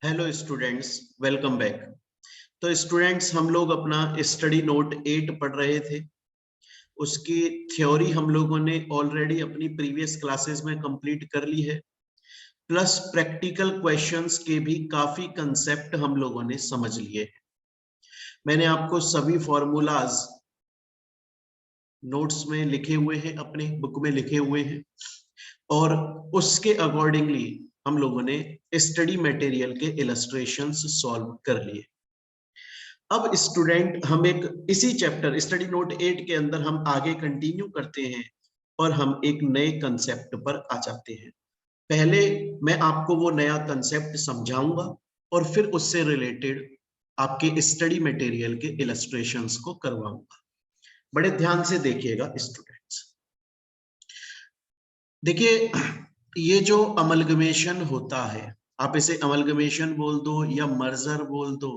Hello students, welcome back. तो students, हम लोग अपना स्टडी नोट 8 पढ़ रहे थे। उसकी थ्योरी हम लोगों ने ऑलरेडी अपनी प्रीवियस क्लासेस में कंप्लीट कर ली है, प्लस प्रैक्टिकल क्वेश्चंस के भी काफी कंसेप्ट हम लोगों ने समझ लिए। मैंने आपको सभी फॉर्मूलाज नोट्स में लिखे हुए हैं, अपने बुक में लिखे हुए हैं, और उसके अकॉर्डिंगली हम लोगों ने स्टडी मटेरियल के इलस्ट्रेशंस सॉल्व कर लिए। अब स्टूडेंट, हम एक इसी चैप्टर स्टडी नोट 8 के अंदर हम आगे कंटिन्यू करते हैं और हम एक नए कंसेप्ट पर आ जाते हैं। पहले मैं आपको वो नया कंसेप्ट समझाऊंगा और फिर उससे रिलेटेड आपके स्टडी मटेरियल के इलस्ट्रेशंस को करवाऊंगा। बड़े ध्यान से देखिएगा स्टूडेंट्स। देखिए, ये जो अमलगमेशन होता है, आप इसे अमलगमेशन बोल दो या मर्जर बोल दो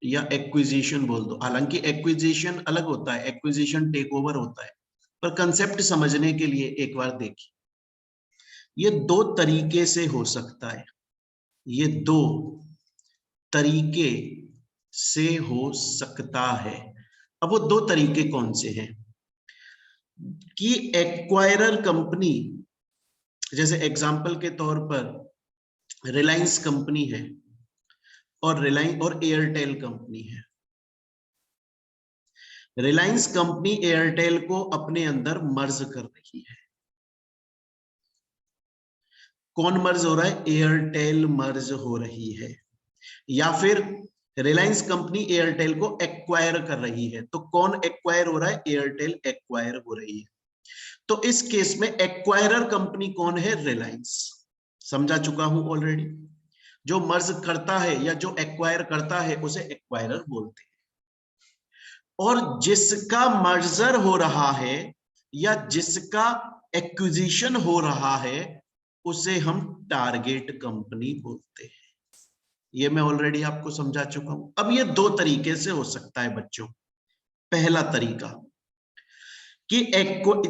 या एक्विजिशन बोल दो। हालांकि एक्विजिशन अलग होता है, एक्विजिशन टेक ओवर होता है, पर कंसेप्ट समझने के लिए एक बार देखिए, ये दो तरीके से हो सकता है। ये दो तरीके से हो सकता है। अब वो दो तरीके कौन से हैं कि एक्वायरर कंपनी, जैसे एग्जांपल के तौर पर रिलायंस कंपनी है और रिलायंस और एयरटेल कंपनी है। रिलायंस कंपनी एयरटेल को अपने अंदर मर्ज कर रही है। कौन मर्ज हो रहा है? एयरटेल मर्ज हो रही है। या फिर रिलायंस कंपनी एयरटेल को एक्वायर कर रही है। तो कौन एक्वायर हो रहा है? एयरटेल एक्वायर हो रही है। तो इस केस में एक्वायरर कंपनी कौन है? रिलायंस। समझा चुका हूं ऑलरेडी। जो मर्ज करता है या जो एक्वायर करता है उसे एक्वायरर बोलते हैं। और जिसका मर्जर हो रहा है या जिसका एक्विजिशन हो रहा है उसे हम टारगेट कंपनी बोलते हैं। ये मैं ऑलरेडी आपको समझा चुका हूं। अब ये दो तरीके से हो सकता है बच्चों। पहला तरीका कि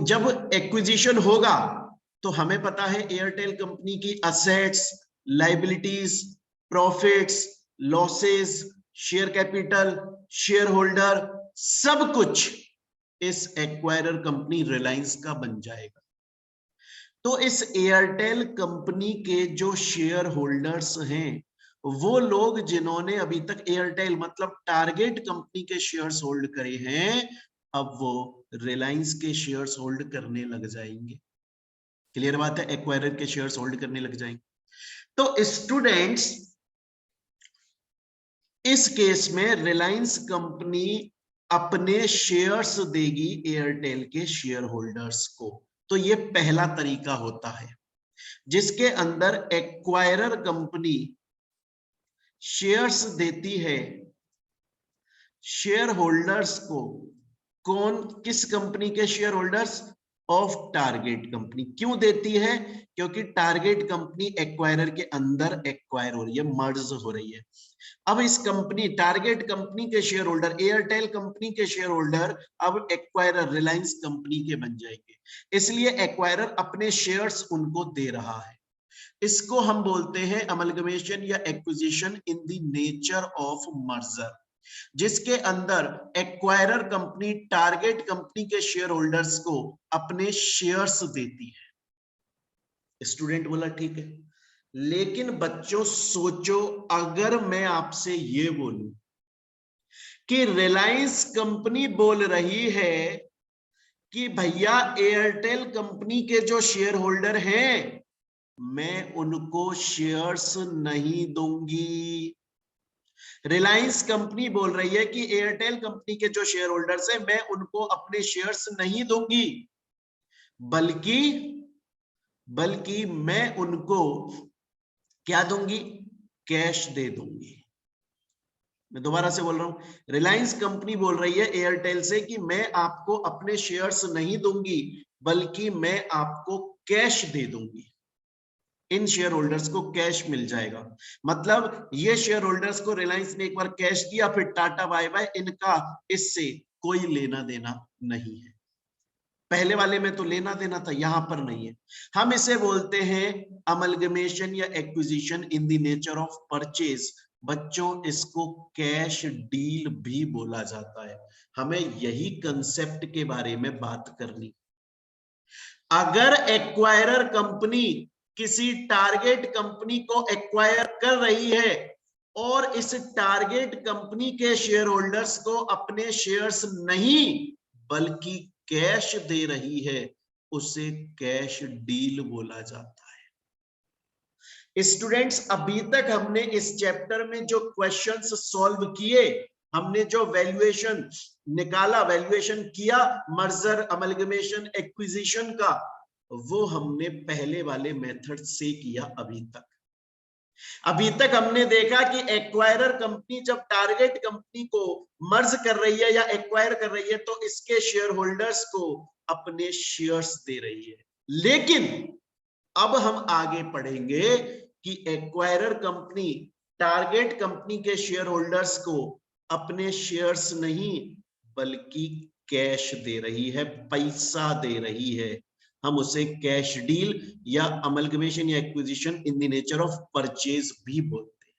जब एक्विजिशन होगा तो हमें पता है एयरटेल कंपनी की assets, liabilities, profits, losses, share capital, share holder, सब कुछ इस एक्वायरर कंपनी रिलायंस का बन जाएगा। तो इस एयरटेल कंपनी के जो शेयर होल्डर्स हैं, वो लोग जिन्होंने अभी तक एयरटेल मतलब टारगेट कंपनी के शेयर्स होल्ड करे हैं, अब वो रिलायंस के शेयर्स होल्ड करने लग जाएंगे। क्लियर बात है? एक्वायरर के शेयर्स होल्ड करने लग जाएंगे। तो स्टूडेंट्स, इस केस में रिलायंस कंपनी अपने शेयर्स देगी एयरटेल के शेयर होल्डर्स को। तो ये पहला तरीका होता है जिसके अंदर एक्वायरर कंपनी शेयर्स देती है शेयर होल्डर्स को। कौन? किस कंपनी के share holders? Of target company. क्यों देती है? क्योंकि टारगेट कंपनी एक्वायरर के अंदर एक्वायर हो रही है, मर्ज हो रही है। अब इस कंपनी टारगेट कंपनी के शेयर होल्डर, एयरटेल कंपनी के शेयर होल्डर अब एक्वायरर रिलायंस कंपनी के बन जाएंगे। इसलिए एक्वायरर अपने शेयर्स उनको दे रहा है। इसको हम बोलते हैं अमलगमेशन या acquisition in the nature of merger, जिसके अंदर एक्वायरर कंपनी टारगेट कंपनी के शेयर होल्डर्स को अपने शेयर्स देती है। स्टूडेंट बोला ठीक है। लेकिन बच्चों सोचो, अगर मैं आपसे ये बोलूं कि रिलायंस कंपनी बोल रही है कि भैया एयरटेल कंपनी के जो शेयर होल्डर हैं मैं उनको शेयर्स नहीं दूंगी। रिलायंस कंपनी बोल रही है कि एयरटेल कंपनी के जो शेयर होल्डर्स हैं मैं उनको अपने शेयर्स नहीं दूंगी, बल्कि मैं उनको क्या दूंगी? कैश दे दूंगी। मैं दोबारा से बोल रहा हूं, रिलायंस कंपनी बोल रही है एयरटेल से कि मैं आपको अपने शेयर्स नहीं दूंगी, बल्कि मैं आपको कैश दे दूंगी। इन शेयर होल्डर्स को कैश मिल जाएगा। मतलब ये शेयर होल्डर्स को रिलायंस ने एक बार कैश दिया, फिर टाटा बाय बाय, इनका इससे कोई लेना देना नहीं है। पहले वाले में तो लेना देना था, यहां पर नहीं है। हम इसे बोलते हैं अमलगमेशन या acquisition in the nature of purchase. बच्चों इसको कैश डील भी बोला जाता है। हमें यही कंसेप्ट के बारे में बात करनी। अगर एक्वायरर कंपनी किसी टारगेट कंपनी को एक्वायर कर रही है और इस टारगेट कंपनी के शेयर होल्डर्स को अपने शेयर्स नहीं बल्कि कैश दे रही है, उसे कैश डील बोला जाता है। स्टूडेंट्स, अभी तक हमने इस चैप्टर में जो क्वेश्चंस सॉल्व किए, हमने जो वैल्यूएशन निकाला, वैल्यूएशन किया मर्जर अमलगमेशन एक्विजिशन का, वो हमने पहले वाले मेथड से किया। अभी तक हमने देखा कि एक्वायरर कंपनी जब टारगेट कंपनी को मर्ज कर रही है या एक्वायर कर रही है तो इसके शेयर होल्डर्स को अपने शेयर्स दे रही है। लेकिन अब हम आगे पढ़ेंगे कि एक्वायरर कंपनी टारगेट कंपनी के शेयर होल्डर्स को अपने शेयर्स नहीं बल्कि कैश दे रही है, पैसा दे रही है। हम उसे कैश डील या अमलगमेशन या acquisition in the nature of purchase भी बोलते हैं।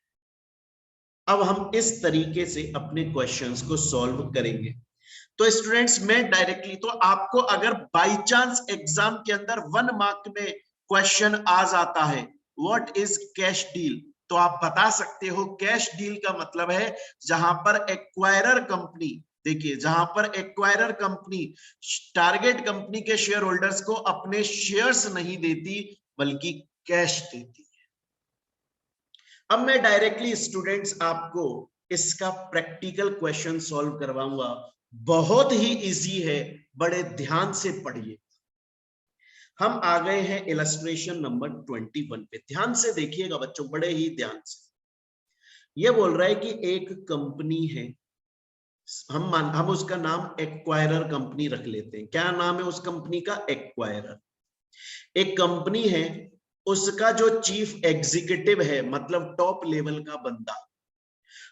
अब हम इस तरीके से अपने क्वेश्चंस को सॉल्व करेंगे। तो स्टूडेंट्स, मैं डायरेक्टली, तो आपको अगर बाय चांस एग्जाम के अंदर 1 मार्क में क्वेश्चन आ जाता है व्हाट इज कैश डील, तो आप बता सकते हो कैश डील का मतलब है जहां पर एक्वायरर कंपनी, देखिए जहां पर एक्वायरर कंपनी टारगेट कंपनी के शेयर होल्डर्स को अपने शेयर्स नहीं देती बल्कि कैश देती है। अब मैं डायरेक्टली स्टूडेंट्स आपको इसका प्रैक्टिकल क्वेश्चन सॉल्व करवाऊंगा। बहुत ही इजी है, बड़े ध्यान से पढ़िए। हम आ गए हैं इलस्ट्रेशन नंबर 21 पे। ध्यान से देखिएगा बच्चों, बड़े ही ध्यान से। यह बोल रहा है कि एक कंपनी है, हम उसका नाम एक्वायरर कंपनी रख लेते हैं। क्या नाम है उस कंपनी का? एक्वायरर। एक कंपनी है, उसका जो चीफ एग्जीक्यूटिव है, मतलब टॉप लेवल का बंदा,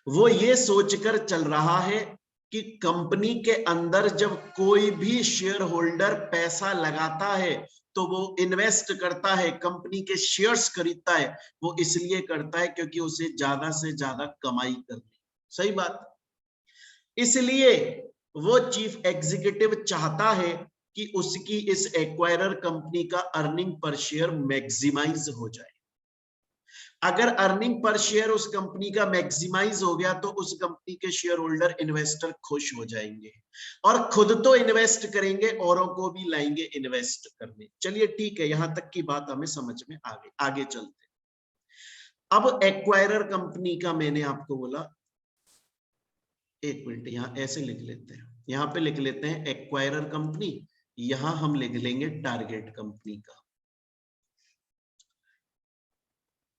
वो ये सोचकर चल रहा है कि कंपनी के अंदर जब कोई भी शेयर होल्डर पैसा लगाता है तो वो इन्वेस्ट करता है, कंपनी के शेयर्स खरीदता है, वो इसलिए करता है क्योंकि उसे ज्यादा से ज्यादा कमाई करनी। सही बात। इसलिए वो चीफ एग्जीक्यूटिव चाहता है कि उसकी इस एक्वायरर कंपनी का अर्निंग पर शेयर मैक्सिमाइज हो जाए। अगर अर्निंग पर शेयर उस कंपनी का मैक्सिमाइज हो गया तो उस कंपनी के शेयर होल्डर इन्वेस्टर खुश हो जाएंगे और खुद तो इन्वेस्ट करेंगे, औरों को भी लाएंगे इन्वेस्ट करने। चलिए ठीक है, यहां तक की बात हमें समझ में आ गई। आगे चलते। अब एक्वायरर कंपनी का मैंने आपको बोला, एक मिनट यहां ऐसे लिख लेते हैं, यहां पे लिख लेते हैं एक्वायरर कंपनी, यहां हम लिख लेंगे टारगेट कंपनी का।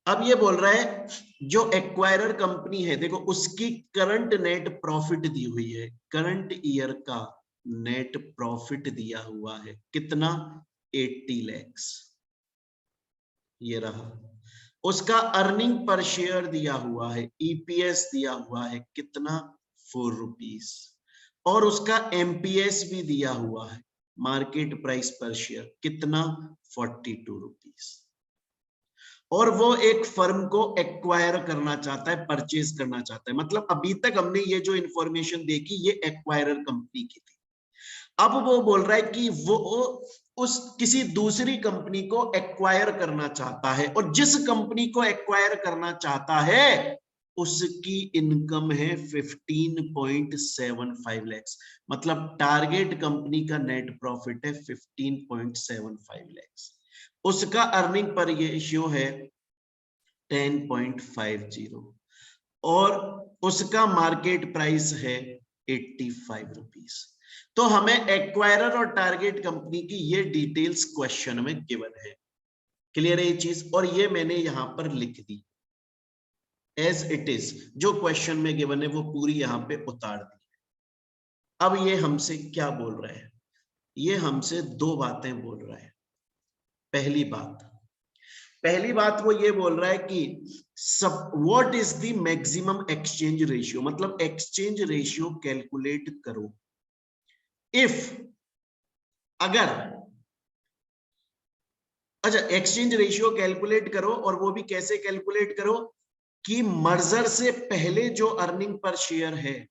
अब ये बोल रहा है जो एक्वायरर कंपनी है, देखो उसकी करंट नेट प्रॉफिट दी हुई है, करंट ईयर का नेट प्रॉफिट दिया हुआ है कितना? 80 lakhs। ये रहा। उसका अर्निंग पर शेयर दिया हुआ है, ईपीएस दिया हुआ है कितना? 4 रुपीस। और उसका एमपीएस भी दिया हुआ है, मार्केट प्राइस पर शेयर कितना? 42 रुपीस। और वो एक फर्म को एक्वायर करना चाहता है, परचेज करना चाहता है। मतलब अभी तक हमने ये जो इंफॉर्मेशन देखी ये एक्वायरर कंपनी की थी। अब वो बोल रहा है कि वो उस किसी दूसरी कंपनी को एक्वायर करना चाहता है और जिस कंपनी को एक्वायर करना चाहता है उसकी इनकम है 15.75 lakhs। मतलब टारगेट कंपनी का नेट प्रॉफिट है 15.75 lakhs। उसका अर्निंग पर रेशियो है 10.50 और उसका मार्केट प्राइस है 85 रुपीस। तो हमें एक्वायरर और टारगेट कंपनी की ये डिटेल्स क्वेश्चन में गिवन है। क्लियर है ये चीज? और ये मैंने यहां पर लिख दी एज इट इज, जो क्वेश्चन में गिवन है वो पूरी यहां पे उतार दी। अब ये हमसे क्या बोल रहा है? ये हमसे दो बातें बोल रहा है। पहली बात वो ये बोल रहा है कि सब what is the maximum exchange ratio, मतलब एक्सचेंज रेशियो कैलकुलेट करो इफ अगर, अच्छा एक्सचेंज रेशियो कैलकुलेट करो, और वो भी कैसे कैलकुलेट करो कि मर्जर से पहले जो अर्निंग पर शेयर है,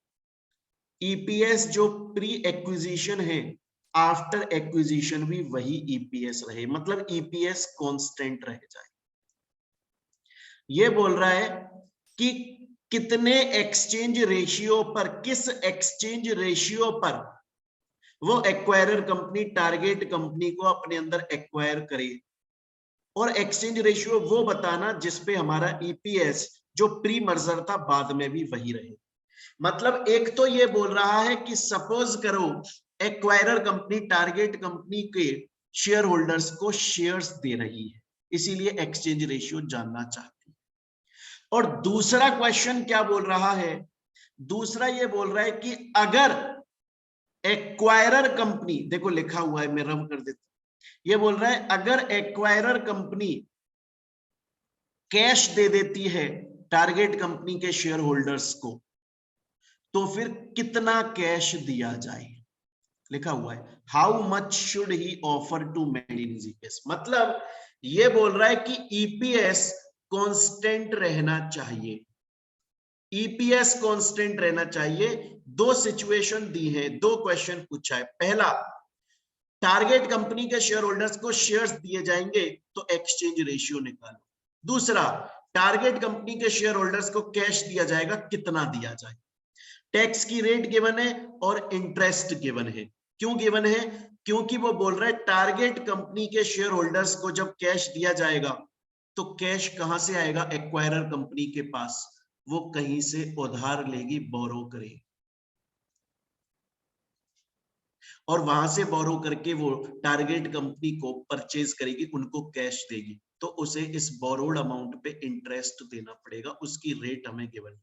ईपीएस जो प्री एक्विजिशन है, आफ्टर एक्विजिशन भी वही ईपीएस रहे, मतलब ईपीएस कांस्टेंट रह जाए। ये बोल रहा है कि कितने एक्सचेंज रेशियो पर, किस एक्सचेंज रेशियो पर वो एक्वायरर कंपनी टारगेट कंपनी को अपने अंदर एक्वायर करे, और एक्सचेंज रेशियो वो बताना जिसपे हमारा ईपीएस जो प्री मर्जर था बाद में भी वही रहे। मतलब एक तो ये बोल रहा है कि सपोज करो एक्वायरर कंपनी टारगेट कंपनी के शेयर होल्डर्स को शेयर्स दे रही है, इसीलिए एक्सचेंज रेशियो जानना चाहती है। और दूसरा क्वेश्चन क्या बोल रहा है, दूसरा ये बोल रहा है कि अगर एक्वायरर कंपनी, देखो लिखा हुआ है मैं रब कर देता हूं, ये बोल रहा है अगर एक्वायरर कंपनी कैश दे देती है टारगेट कंपनी के शेयर होल्डर्स को, तो फिर कितना कैश दिया जाए। लिखा हुआ है how much should he offer to maintain EPS, मतलब ये बोल रहा है कि ईपीएस कांस्टेंट रहना चाहिए, ईपीएस कांस्टेंट रहना चाहिए। दो सिचुएशन दी है, दो क्वेश्चन पूछा है। पहला, टारगेट कंपनी के शेयर होल्डर्स को शेयर्स दिए जाएंगे तो एक्सचेंज रेशियो निकालो। दूसरा, टारगेट कंपनी के शेयर होल्डर्स को कैश दिया जाएगा, कितना दिया जाए। टैक्स की रेट गिवन है और इंटरेस्ट गिवन है। क्यों गिवन है? क्योंकि वो बोल रहा है टारगेट कंपनी के शेयर होल्डर्स को जब कैश दिया जाएगा तो कैश कहां से आएगा, एक्वायरर कंपनी के पास, वो कहीं से उधार लेगी, बोरो करेगी, और वहां से बोरो करके वो टारगेट कंपनी को परचेज करेगी, उनको कैश देगी, तो उसे इस बोरोड अमाउंट पे इंटरेस्ट देना पड़ेगा, उसकी रेट हमें गिवन है।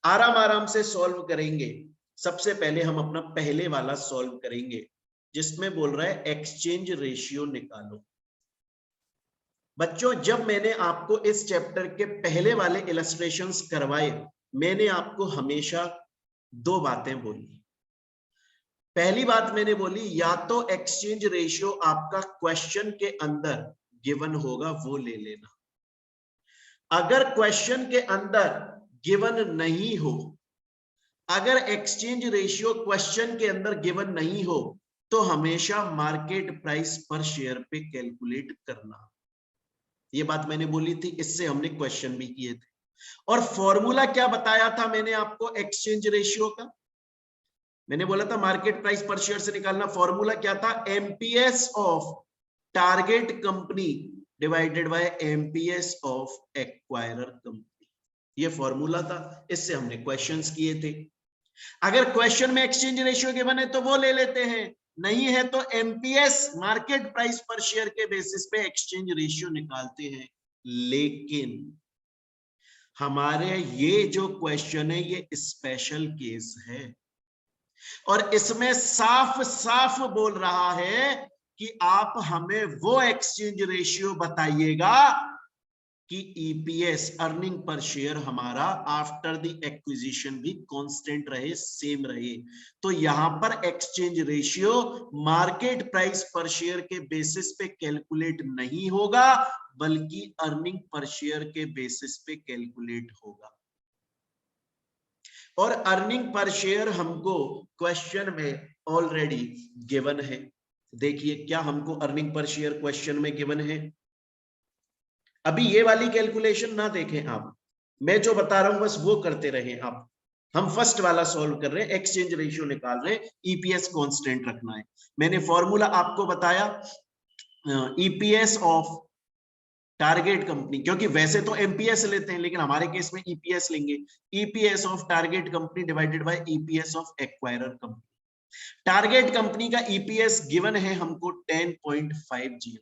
आराम आराम से सॉल्व करेंगे। सबसे पहले हम अपना पहले वाला सॉल्व करेंगे जिसमें बोल रहा है एक्सचेंज रेशियो निकालो। बच्चों जब मैंने आपको इस चैप्टर के पहले वाले इलस्ट्रेशंस करवाए, मैंने आपको हमेशा दो बातें बोली। पहली बात मैंने बोली, या तो एक्सचेंज रेशियो आपका क्वेश्चन के अंदर गिवन होगा वो ले लेना, अगर क्वेश्चन के अंदर गिवन नहीं हो, अगर एक्सचेंज रेशियो क्वेश्चन के अंदर गिवन नहीं हो तो हमेशा मार्केट प्राइस पर शेयर पे कैलकुलेट करना। ये बात मैंने बोली थी, इससे हमने क्वेश्चन भी किए थे। और फॉर्मूला क्या बताया था मैंने आपको एक्सचेंज रेशियो का? मैंने बोला था मार्केट प्राइस पर शेयर से निकालना। फॉर्मूला क्या था? MPS of target company divided by MPS of acquirer company, ये फॉर्मूला था, इससे हमने क्वेश्चंस किए थे। अगर क्वेश्चन में एक्सचेंज रेशियो गिवन है तो वो ले लेते हैं, नहीं है तो एमपीएस मार्केट प्राइस पर शेयर के बेसिस पे एक्सचेंज रेशियो निकालते हैं। लेकिन हमारे ये जो क्वेश्चन है ये स्पेशल केस है, और इसमें साफ साफ बोल रहा है कि आप हमें वो एक्सचेंज रेशियो बताइएगा कि ईपीएस अर्निंग पर शेयर हमारा आफ्टर द एक्विजिशन भी कांस्टेंट रहे, सेम रहे। तो यहां पर एक्सचेंज रेशियो मार्केट प्राइस पर शेयर के बेसिस पे कैलकुलेट नहीं होगा, बल्कि अर्निंग पर शेयर के बेसिस पे कैलकुलेट होगा। और अर्निंग पर शेयर हमको क्वेश्चन में ऑलरेडी गिवन है। देखिए क्या हमको अर्निंग पर शेयर क्वेश्चन में गिवन है। अभी ये वाली कैलकुलेशन ना देखें आप, मैं जो बता रहा हूं बस वो करते रहे आप। हम फर्स्ट वाला सॉल्व कर रहे हैं, एक्सचेंज रेशियो निकाल रहे हैं, ईपीएस कांस्टेंट रखना है। मैंने फॉर्मूला आपको बताया ईपीएस ऑफ टारगेट कंपनी, क्योंकि वैसे तो एमपीएस लेते हैं लेकिन हमारे केस में ईपीएस लेंगे। EPS of target company divided by EPS of acquirer company. Target company का ईपीएस गिवन है हमको 10.50,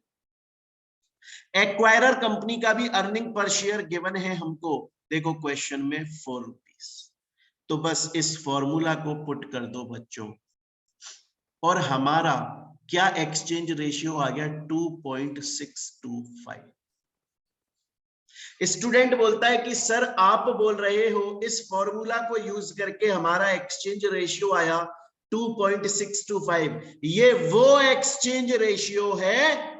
एक्वायरर कंपनी का भी अर्निंग पर शेयर गिवन है हमको, देखो क्वेश्चन में 4 रुपीस। तो बस इस फॉर्मूला को पुट कर दो बच्चों, और हमारा क्या एक्सचेंज रेशियो आ गया 2.625। स्टूडेंट बोलता है कि सर आप बोल रहे हो इस फॉर्मूला को यूज करके हमारा एक्सचेंज रेशियो आया 2.625। ये वो एक्सचेंज रेशियो है,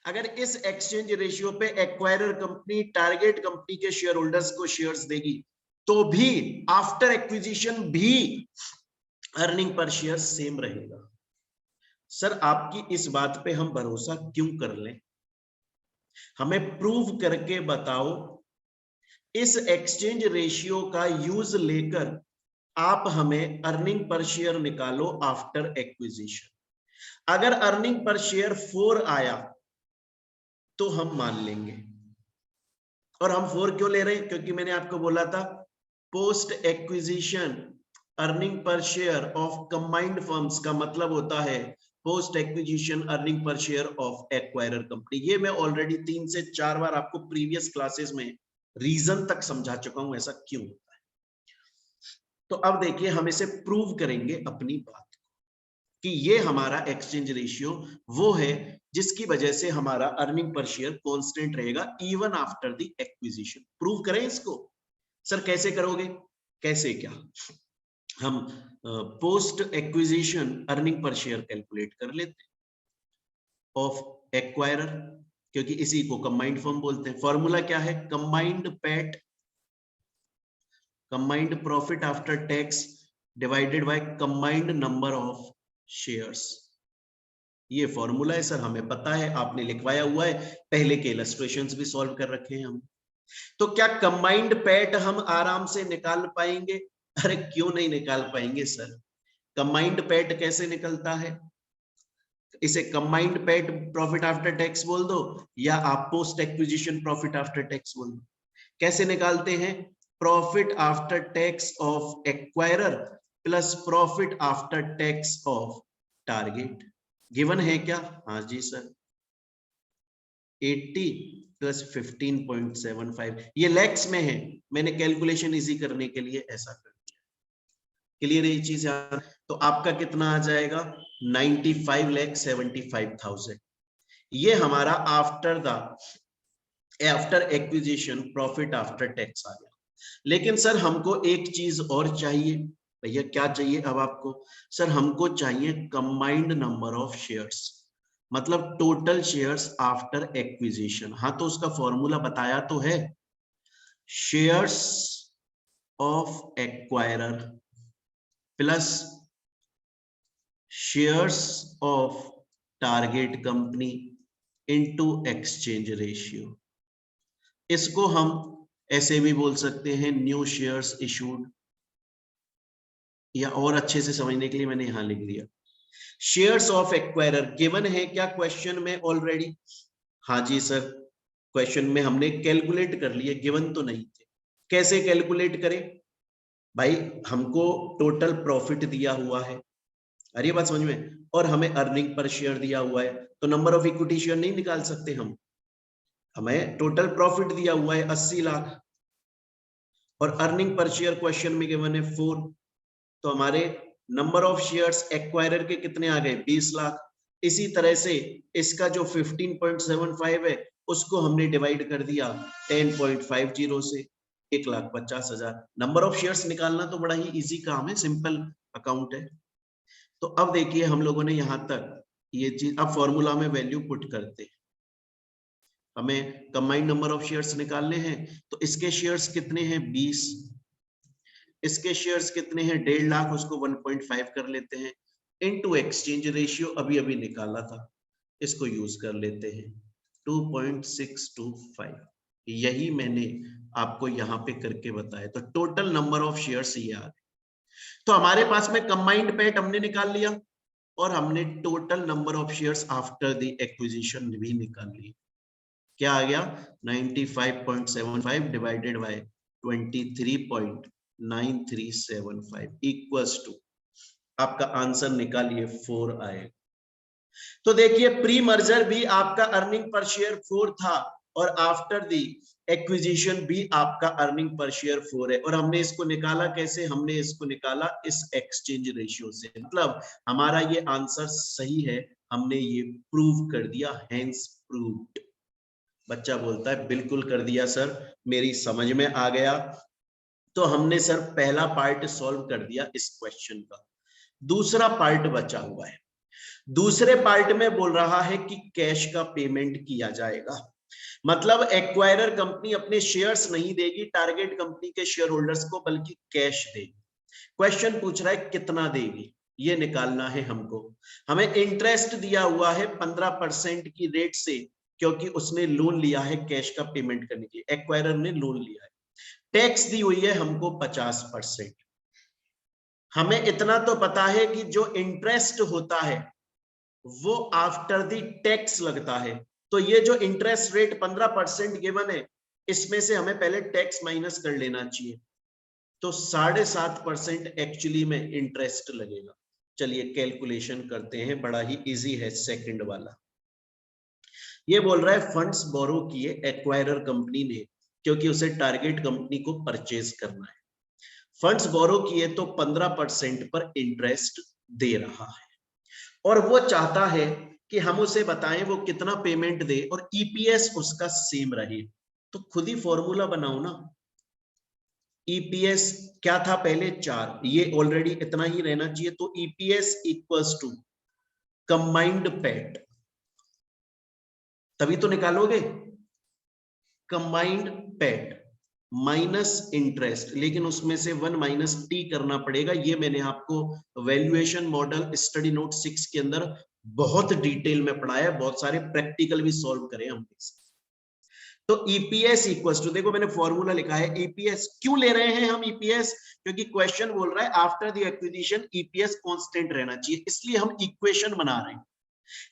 अगर इस एक्सचेंज रेशियो पे एक्वायरर कंपनी टारगेट कंपनी के शेयर होल्डर्स को शेयर्स देगी तो भी आफ्टर एक्विजिशन भी अर्निंग पर शेयर सेम रहेगा। सर आपकी इस बात पे हम भरोसा क्यों कर लें? हमें प्रूव करके बताओ। इस एक्सचेंज रेशियो का यूज लेकर आप हमें अर्निंग पर शेयर निकालो आफ्टर एक्विजिशन। अगर अर्निंग पर शेयर 4 आया तो हम मान लेंगे। और हम 4 क्यों ले रहे हैं? क्योंकि मैंने आपको बोला था post acquisition earning per share of combined firms का मतलब होता है post acquisition earning per share of acquirer company. ये मैं ऑलरेडी 3 से 4 बार आपको प्रीवियस क्लासेस में रीजन तक समझा चुका हूं ऐसा क्यों होता है। तो अब देखिए हम इसे प्रूव करेंगे अपनी बात कि ये हमारा एक्सचेंज रेशियो वो है जिसकी वजह से हमारा अर्निंग पर शेयर कांस्टेंट रहेगा even after the acquisition. Prove करें इसको? सर कैसे करोगे? कैसे क्या? हम post acquisition earning per share calculate कर लेते हैं ऑफ एक्वायरर, क्योंकि इसी को कंबाइंड फर्म बोलते हैं। फॉर्मूला क्या है? Combined PAT, combined profit after tax divided by combined number of shares. ये फॉर्मूला है सर, हमें पता है, आपने लिखवाया हुआ है, पहले के इलस्ट्रेशंस भी सॉल्व कर रखे हैं हम। तो क्या कंबाइंड पैट हम आराम से निकाल पाएंगे? अरे क्यों नहीं निकाल पाएंगे सर। कंबाइंड पैट कैसे निकलता है? इसे combined PAT profit after tax बोल दो या आप post acquisition profit after tax बोल दो। कैसे निकालते हैं? Profit after tax of acquirer plus profit after tax of target. Given है क्या? हाँ जी सर, 80 प्लस 15.75। ये लैक्स में है, मैंने कैलकुलेशन इजी करने के लिए ऐसा कर दिया। क्लियर है ये चीज? तो आपका कितना आ जाएगा? 95,75,000। ये हमारा after acquisition profit after tax आ गया। लेकिन सर हमको एक चीज और चाहिए। भैया क्या चाहिए अब आपको? सर हमको चाहिए कंबाइंड नंबर ऑफ शेयर्स, मतलब टोटल शेयर्स आफ्टर एक्विजिशन। हाँ तो उसका फॉर्मूला बताया तो है, shares of acquirer plus shares of target company into exchange ratio. इसको हम ऐसे भी बोल सकते हैं न्यू शेयर्स इशूड, या और अच्छे से समझने के लिए मैंने यहां लिख दिया शेयर्स ऑफ एक्वायरर। गिवन है क्या क्वेश्चन में ऑलरेडी? हाँ जी सर, क्वेश्चन में हमने कैलकुलेट कर लिए, गिवन तो नहीं थे। कैसे कैलकुलेट करें भाई? हमको टोटल प्रॉफिट दिया हुआ है, अरे बात समझ में, और हमें अर्निंग पर शेयर दिया हुआ है, तो नंबर ऑफ इक्विटी शेयर नहीं निकाल सकते हम। हमें टोटल प्रॉफिट दिया हुआ है 80 लाख और अर्निंग पर शेयर क्वेश्चन में गिवन है 4, तो हमारे नंबर ऑफ शेयर्स एक्वायरर के कितने आ गए? 20 लाख। इसी तरह से इसका जो 15.75 है उसको हमने डिवाइड कर दिया 10.50 से, 1,50,000। नंबर ऑफ शेयर्स निकालना तो बड़ा ही इजी काम है, सिंपल अकाउंट है। तो अब देखिए हम लोगों ने यहां तक ये चीज, अब फॉर्मूला में वैल्यू पुट करते हैं। हमें कंबाइंड नंबर ऑफ शेयर्स निकालने हैं, तो इसके शेयर्स कितने हैं? 20। इसके शेयर्स कितने हैं? 1.5 लाख, उसको 1.5 कर लेते हैं इनटू एक्सचेंज रेशियो अभी अभी निकाला था, इसको यूज कर लेते हैं 2.625। यही मैंने आपको यहाँ पे करके बताया। तो टोटल नंबर ऑफ शेयर्स ये आ गए। तो हमारे पास में कंबाइंड पैट हमने निकाल लिया और हमने total number of shares after the acquisition भी निकाल लिया। क्या आ गया? 95.75 डिवाइडेड बाय 23.9375 इक्वल्स टू, आपका आंसर निकालिए 4 आए। तो देखिए प्री मर्जर भी आपका अर्निंग पर शेयर 4 था और आफ्टर द एक्विजिशन भी आपका अर्निंग पर शेयर 4 है। और हमने इसको निकाला कैसे? हमने इसको निकाला इस एक्सचेंज रेशियो से, मतलब हमारा ये आंसर सही है, हमने ये प्रूव कर दिया, हेंस प्रूव्ड। बच्चा बोलता है बिल्कुल कर दिया सर, मेरी समझ में आ गया। तो हमने सर पहला पार्ट सॉल्व कर दिया इस क्वेश्चन का। दूसरा पार्ट बचा हुआ है। दूसरे पार्ट में बोल रहा है कि कैश का पेमेंट किया जाएगा, मतलब एक्वायरर कंपनी अपने शेयर्स नहीं देगी टारगेट कंपनी के शेयर होल्डर्स को, बल्कि कैश देगी। क्वेश्चन पूछ रहा है कितना देगी, ये निकालना है हमको। हमें इंटरेस्ट दिया हुआ है 15% की रेट से, क्योंकि उसने लोन लिया है कैश का पेमेंट करने के लिए, एक्वायरर ने लोन लिया है। टैक्स दी हुई है हमको 50%। हमें इतना तो पता है कि जो इंटरेस्ट होता है वो आफ्टर द टैक्स लगता है, तो ये जो इंटरेस्ट रेट 15% गिवन है, इसमें से हमें पहले टैक्स माइनस कर लेना चाहिए, तो 7.5% एक्चुअली में इंटरेस्ट लगेगा। चलिए कैलकुलेशन करते हैं, बड़ा ही इजी है सेकंड वाला। ये बोल रहा है फंड्स बोरो किए एक्वायरर कंपनी ने, क्योंकि उसे टारगेट कंपनी को परचेज करना है। फंड्स बोरो किए तो 15% पर इंटरेस्ट दे रहा है, और वो चाहता है कि हम उसे बताएं वो कितना पेमेंट दे और ईपीएस उसका सेम रहे। तो खुद ही फॉर्मूला बनाओ ना। ईपीएस क्या था पहले 4, ये ऑलरेडी इतना ही रहना चाहिए, तो EPS equals to combined PAT, तभी तो निकालोगे कंबाइंड पैट माइनस इंटरेस्ट, लेकिन उसमें से 1 माइनस टी करना पड़ेगा। ये मैंने आपको वैल्यूएशन मॉडल स्टडी नोट 6 के अंदर बहुत डिटेल में पढ़ाया, बहुत सारे प्रैक्टिकल भी सॉल्व करे हमने। तो ईपीएस इक्वल्स टू, देखो मैंने फॉर्मूला लिखा है ईपीएस। क्यों ले रहे हैं हम ईपीएस? क्योंकि क्वेश्चन बोल रहा है after the acquisition EPS constant रहना चाहिए, इसलिए हम इक्वेशन बना रहे हैं।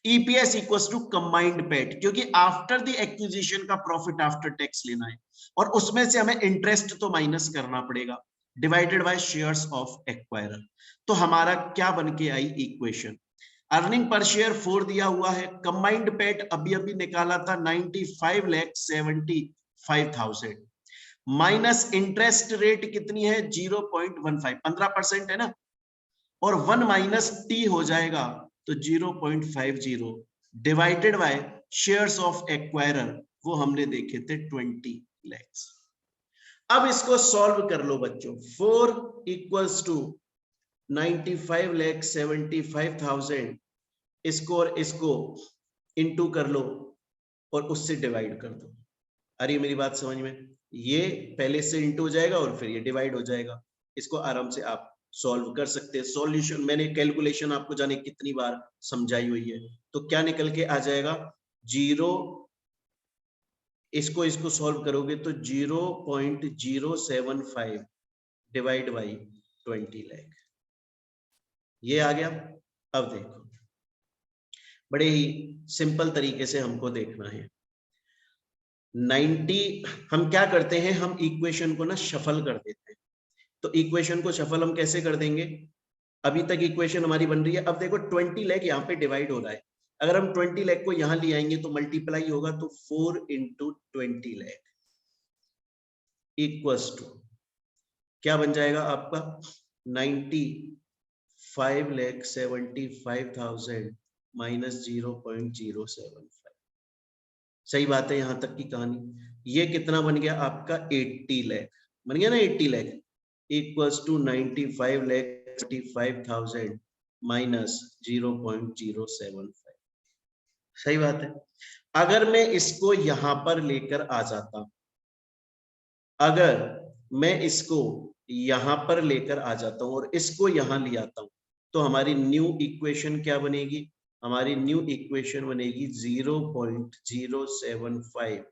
EPS equals to combined PAT, क्योंकि आफ्टर द एक्विजिशन का प्रॉफिट आफ्टर टैक्स लेना है, और उसमें से हमें इंटरेस्ट तो माइनस करना पड़ेगा, divided by shares of acquirer. तो हमारा क्या बन के आई इक्वेशन? अर्निंग पर शेयर 4 दिया हुआ है, कंबाइंड पैट अभी अभी निकाला था 95,75,000, माइनस इंटरेस्ट रेट कितनी है 0.15, 15% है ना, और 1 माइनस टी हो जाएगा तो 0.50, divided by shares of acquirer, वो हमने देखे थे 20 लाख। अब इसको सॉल्व कर लो बच्चों। 4 इक्वल्स टू 95,75,000, इसको और इसको इंटू कर लो और उससे डिवाइड कर दो। अरे मेरी बात समझ में, ये पहले से इंटू हो जाएगा और फिर ये डिवाइड हो जाएगा। इसको आराम से आप सॉल्व कर सकते हैं। सॉल्यूशन मैंने कैलकुलेशन आपको जाने कितनी बार समझाई हुई है। तो क्या निकल के आ जाएगा 0, इसको सॉल्व करोगे तो 0.075 डिवाइड बाई 20 लाख, ये आ गया। अब देखो बड़े ही सिंपल तरीके से हमको देखना है। 90, हम क्या करते हैं, हम इक्वेशन को ना शफल कर देते हैं। तो इक्वेशन को शफल हम कैसे कर देंगे? अभी तक इक्वेशन हमारी बन रही है, अब देखो 20 लाख यहाँ पे डिवाइड हो रहा है, अगर हम 20 लाख को यहाँ ले आएंगे तो मल्टीप्लाई होगा, तो 4 इंटू 20 लाख इक्वल्स टू क्या बन जाएगा आपका 95,75,000 माइनस 0.075। सही बात है, यहां तक की कहानी। ये कितना बन गया आपका 80 लाख बन गया ना, 80 लाख इक्वल्स टू 95,75,000 माइनस 0.075। सही बात है। अगर मैं इसको यहां पर लेकर आ जाता, अगर मैं इसको यहां पर लेकर आ जाता हूं और इसको यहां ले आता हूं, तो हमारी न्यू इक्वेशन क्या बनेगी? हमारी न्यू इक्वेशन बनेगी 0.075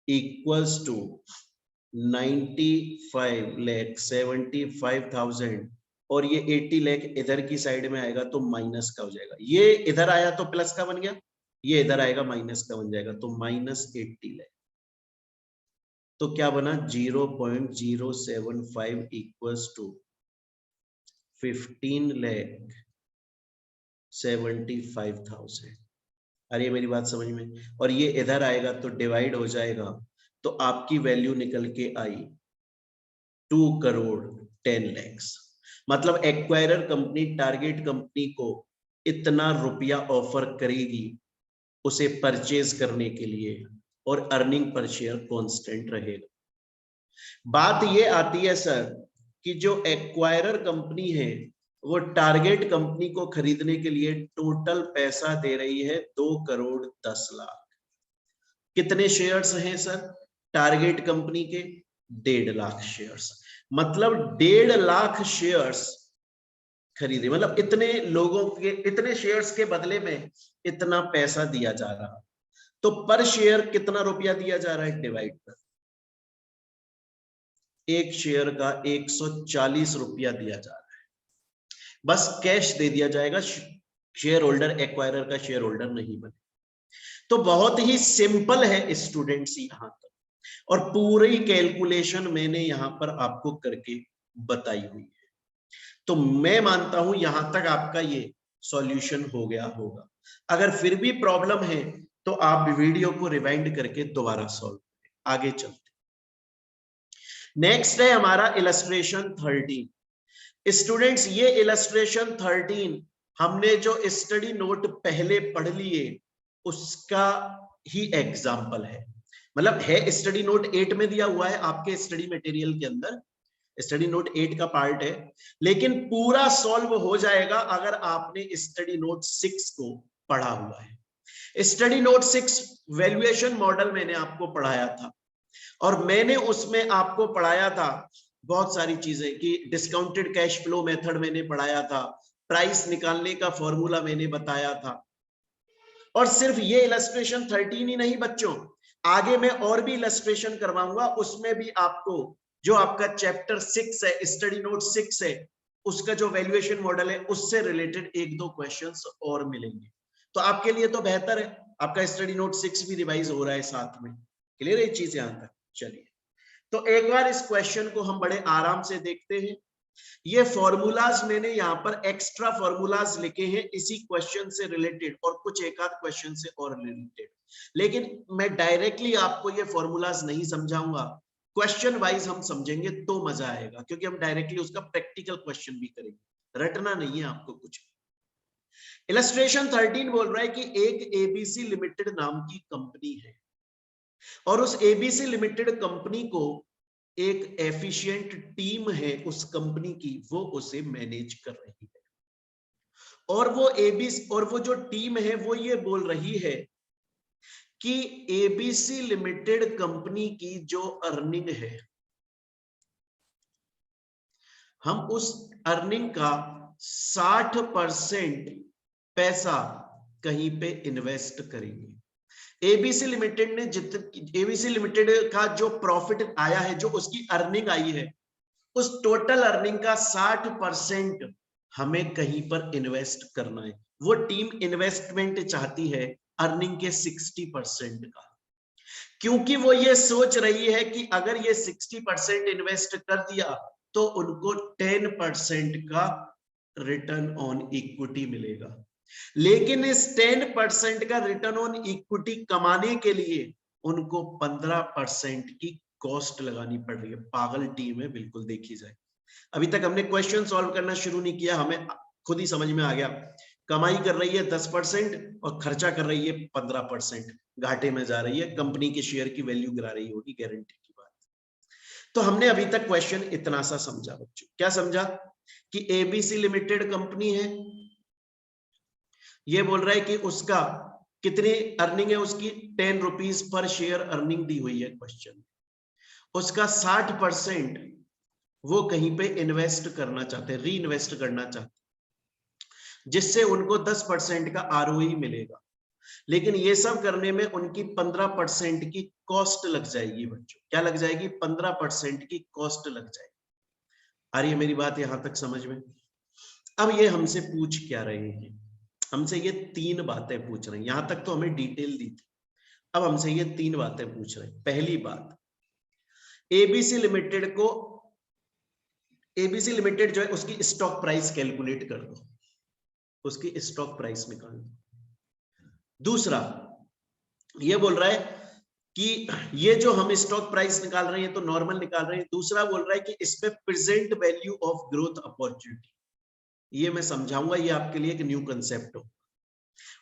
इक्वल्स टू 95,75,000, और ये 80 लाख इधर की साइड में आएगा तो माइनस का हो जाएगा, ये इधर आया तो प्लस का बन गया, ये इधर आएगा माइनस का बन जाएगा, तो माइनस 80 लाख। तो क्या बना 0.075 इक्वल्स टू 15,75,000। अरे मेरी बात समझ में, और ये इधर आएगा तो डिवाइड हो जाएगा, तो आपकी वैल्यू निकल के आई 2,10,00,000। मतलब एक्वायरर कंपनी टारगेट कंपनी को इतना रुपया ऑफर करेगी उसे परचेज करने के लिए, और अर्निंग पर शेयर कांस्टेंट रहेगा। बात ये आती है सर कि जो एक्वायरर कंपनी है वो टारगेट कंपनी को खरीदने के लिए टोटल पैसा दे रही है 2,10,00,000। कितने शेयर्स हैं सर टारगेट कंपनी के? 1.5 लाख शेयर्स। मतलब 1.5 लाख शेयर्स खरीदे, मतलब इतने लोगों के, इतने शेयर्स के बदले में इतना पैसा दिया जा रहा। तो पर शेयर कितना रुपया दिया जा रहा है? डिवाइड कर, एक शेयर का 140 रुपया दिया जा रहा है। बस कैश दे दिया जाएगा, शेयर होल्डर एक्वायरर का शेयर होल्डर नहीं बने। तो बहुत ही सिंपल है स्टूडेंट्स यहां तक, और पूरी कैलकुलेशन मैंने यहां पर आपको करके बताई हुई है। तो मैं मानता हूं यहां तक आपका ये सॉल्यूशन हो गया होगा। अगर फिर भी प्रॉब्लम है तो आप वीडियो को रिवाइंड करके दोबारा सॉल्व करें। आगे चलते, नेक्स्ट है हमारा इलस्ट्रेशन 13। स्टूडेंट्स ये इलस्ट्रेशन 13 हमने जो स्टडी नोट पहले पढ़ लिए उसका ही एग्जाम्पल है। मतलब है स्टडी नोट 8 में दिया हुआ है आपके स्टडी मटेरियल के अंदर, स्टडी नोट 8 का पार्ट है, लेकिन पूरा सॉल्व हो जाएगा अगर आपने स्टडी नोट 6 को पढ़ा हुआ है। स्टडी नोट 6 वैल्यूएशन मॉडल मैंने आपको पढ़ाया था, और मैंने उसमें आपको पढ़ाया था बहुत सारी चीजें कि डिस्काउंटेड कैश फ्लो मेथड मैंने पढ़ाया था, प्राइस निकालने का फॉर्मूला मैंने बताया था। और सिर्फ ये इलस्ट्रेशन 13 ही नहीं बच्चों, आगे मैं और भी इलस्ट्रेशन करवाऊंगा, उसमें भी आपको जो आपका चैप्टर 6 है, स्टडी नोट 6 है, उसका जो वैल्यूएशन मॉडल है उससे रिलेटेड 1-2 क्वेश्चंस और मिलेंगे। तो आपके लिए तो बेहतर है, आपका स्टडी नोट 6 भी रिवाइज हो रहा है साथ में। क्लियर है ये चीज यहां तक? चलिए, तो एक बार इस क्वेश्चन को हम बड़े आराम से देखते हैं। ये फॉर्मूलाज मैंने यहाँ पर एक्स्ट्रा फॉर्मूलाज लिखे हैं इसी क्वेश्चन से रिलेटेड, और कुछ एक आध क्वेश्चन से और रिलेटेड, लेकिन मैं डायरेक्टली आपको ये फॉर्मूलाज नहीं समझाऊंगा, क्वेश्चन वाइज हम समझेंगे तो मजा आएगा, क्योंकि हम डायरेक्टली उसका प्रैक्टिकल क्वेश्चन भी करेंगे, रटना नहीं है आपको कुछ। इलस्ट्रेशन 13 बोल रहा है कि एक एबीसी लिमिटेड नाम की कंपनी है, और उस एबीसी लिमिटेड कंपनी को एक एफिशिएंट टीम है उस कंपनी की, वो उसे मैनेज कर रही है। और वो जो टीम है वो ये बोल रही है कि एबीसी लिमिटेड कंपनी की जो अर्निंग है, हम उस अर्निंग का 60% पैसा कहीं पे इन्वेस्ट करेंगे। एबीसी लिमिटेड ने एबीसी लिमिटेड का जो प्रॉफिट आया है, जो उसकी अर्निंग आई है, उस टोटल अर्निंग का 60% हमें कहीं पर इन्वेस्ट करना है। वो टीम इन्वेस्टमेंट चाहती है अर्निंग के 60% का, क्योंकि वो ये सोच रही है कि अगर ये 60% इन्वेस्ट कर दिया तो उनको 10% का रिटर्न ऑन इक्विटी मिलेगा। लेकिन इस 10% का रिटर्न ऑन इक्विटी कमाने के लिए उनको 15% की कॉस्ट लगानी पड़ रही है। पागल टीम है बिल्कुल, देखी जाए। अभी तक हमने क्वेश्चन सॉल्व करना शुरू नहीं किया, हमें खुद ही समझ में आ गया कमाई कर रही है 10% और खर्चा कर रही है 15%, घाटे में जा रही है, कंपनी के शेयर की वैल्यू गिरा रही होगी, गारंटी की बात। तो हमने अभी तक क्वेश्चन इतना सा समझा बच्चों। क्या समझा? कि एबीसी लिमिटेड कंपनी है, ये बोल रहा है कि उसका कितनी अर्निंग है, उसकी 10 रुपीज पर शेयर अर्निंग दी हुई है क्वेश्चन। उसका 60% वो कहीं पे इन्वेस्ट करना चाहते हैं, री इन्वेस्ट करना चाहते हैं, जिससे उनको 10% का आरओई मिलेगा। लेकिन ये सब करने में उनकी 15% की कॉस्ट लग जाएगी बच्चों। क्या लग जाएगी? 15% की कॉस्ट लग जाएगी। आ रही है मेरी बात यहां तक समझ में? अब ये हमसे पूछ क्या रहे हैं? हमसे ये 3 बातें पूछ रहे हैं। यहां तक तो हमें डिटेल दी थी, अब हमसे ये 3 बातें पूछ रहे हैं। पहली बात, एबीसी लिमिटेड को, एबीसी लिमिटेड जो है उसकी स्टॉक प्राइस कैलकुलेट कर दो, उसकी स्टॉक प्राइस निकाल दो। दूसरा ये बोल रहा है कि ये जो हम स्टॉक प्राइस निकाल रहे हैं तो नॉर्मल निकाल रहे हैं। दूसरा बोल रहा है कि इसमें present value of growth opportunity, ये मैं समझाऊंगा, ये आपके लिए एक न्यू कंसेप्ट हो।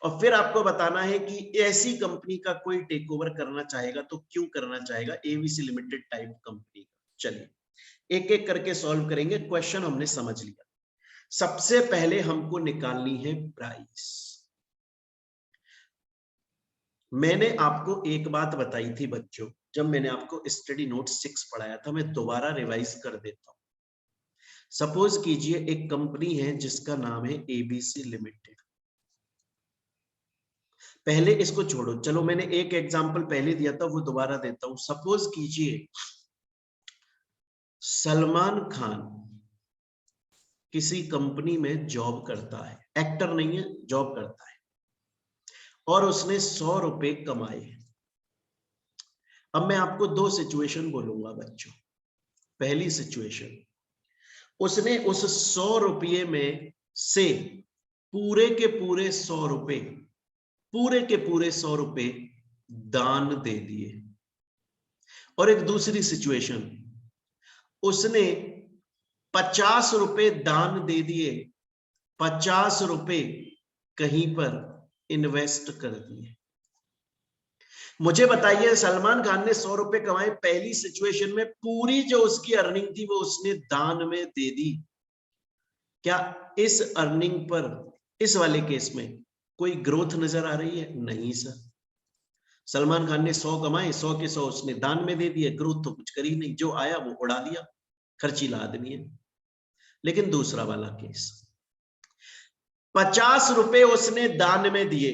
और फिर आपको बताना है कि ऐसी कंपनी का कोई टेक ओवर करना चाहेगा तो क्यों करना चाहेगा, एबीसी लिमिटेड टाइप कंपनी का। चलिए एक एक करके सॉल्व करेंगे। क्वेश्चन हमने समझ लिया। सबसे पहले हमको निकालनी है प्राइस। मैंने आपको एक बात बताई थी बच्चों, जब मैंने आपको स्टडी नोट 6 पढ़ाया था, मैं दोबारा रिवाइज कर देता हूं। सपोज कीजिए एक कंपनी है जिसका नाम है एबीसी लिमिटेड। पहले इसको छोड़ो, चलो मैंने एक एग्जांपल पहले दिया था वो दोबारा देता हूं। सपोज कीजिए सलमान खान किसी कंपनी में जॉब करता है, एक्टर नहीं है, जॉब करता है, और उसने 100 रुपए कमाए। अब मैं आपको दो सिचुएशन बोलूंगा बच्चों। पहली सिचुएशन, उसने उस 100 रुपये में से पूरे के पूरे 100 रुपए, पूरे के पूरे 100 रुपए दान दे दिए। और एक दूसरी सिचुएशन, उसने 50 रुपए दान दे दिए, 50 रुपए कहीं पर इन्वेस्ट कर दिए। मुझे बताइए, सलमान खान ने 100 रुपए कमाए, पहली सिचुएशन में पूरी जो उसकी अर्निंग थी वो उसने दान में दे दी। क्या इस अर्निंग पर, इस वाले केस में कोई ग्रोथ नजर आ रही है? नहीं सर। सलमान खान ने 100 कमाए, 100 के 100 उसने दान में दे दिए, ग्रोथ तो कुछ करी नहीं, जो आया वो उड़ा दिया, खर्चीला आदमी है। लेकिन दूसरा वाला केस, 50 रुपए उसने दान में दिए,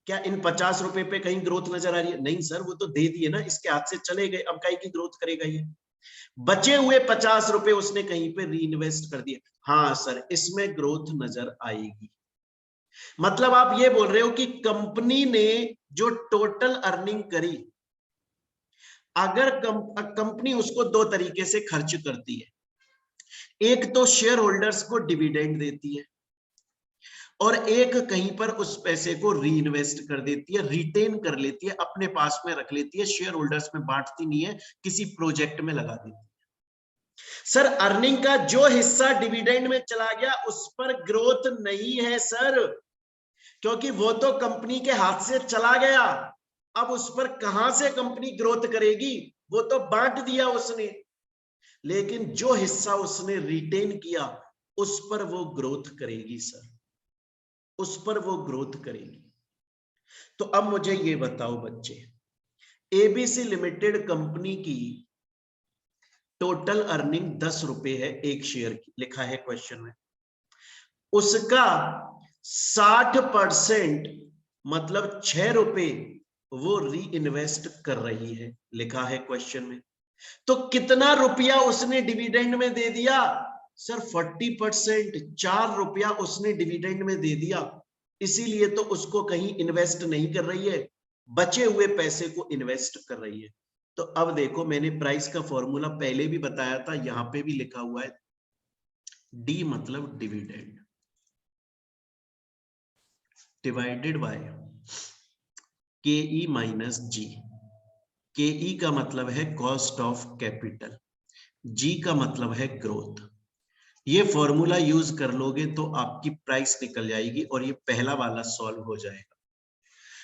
क्या इन 50 रुपए पे कहीं ग्रोथ नजर आ रही है? नहीं सर, वो तो दे दिए ना, इसके हाथ से चले गए, अब कहीं की ग्रोथ करेगा ये? बचे हुए 50 रुपए उसने कहीं पे री इन्वेस्ट कर दिए। हाँ सर, इसमें ग्रोथ नजर आएगी। मतलब आप ये बोल रहे हो कि कंपनी ने जो टोटल अर्निंग करी, अगर कंपनी उसको दो तरीके से खर्च करती है, एक तो शेयर होल्डर्स को डिविडेंड देती है, और एक कहीं पर उस पैसे को री इन्वेस्ट कर देती है, रिटेन कर लेती है, अपने पास में रख लेती है, शेयर होल्डर्स में बांटती नहीं है, किसी प्रोजेक्ट में लगा देती है। सर, अर्निंग का जो हिस्सा डिविडेंड में चला गया उस पर ग्रोथ नहीं है सर, क्योंकि वो तो कंपनी के हाथ से चला गया। अब उस पर कहां से कंपनी ग्रोथ करेगी? वो तो बांट दिया उसने। लेकिन जो हिस्सा उसने रिटेन किया उस पर वो ग्रोथ करेगी सर, उस पर वो ग्रोथ करेगी। तो अब मुझे ये बताओ बच्चे, एबीसी लिमिटेड कंपनी की टोटल अर्निंग 10 रुपए है एक शेयर की, लिखा है क्वेश्चन में। उसका 60% मतलब 6 रुपए वो री इन्वेस्ट कर रही है, लिखा है क्वेश्चन में। तो कितना रुपया उसने डिविडेंड में दे दिया? सर 40%, 4 रुपया उसने डिविडेंड में दे दिया, इसीलिए तो उसको कहीं इन्वेस्ट नहीं कर रही है, बचे हुए पैसे को इन्वेस्ट कर रही है। तो अब देखो, मैंने प्राइस का फॉर्मूला पहले भी बताया था, यहां पे भी लिखा हुआ है, डी मतलब डिविडेंड डिवाइडेड बाय के ई माइनस जी। के ई का मतलब है कॉस्ट ऑफ कैपिटल, जी का मतलब है ग्रोथ। ये फॉर्मूला यूज कर लोगे तो आपकी प्राइस निकल जाएगी और ये पहला वाला सॉल्व हो जाएगा।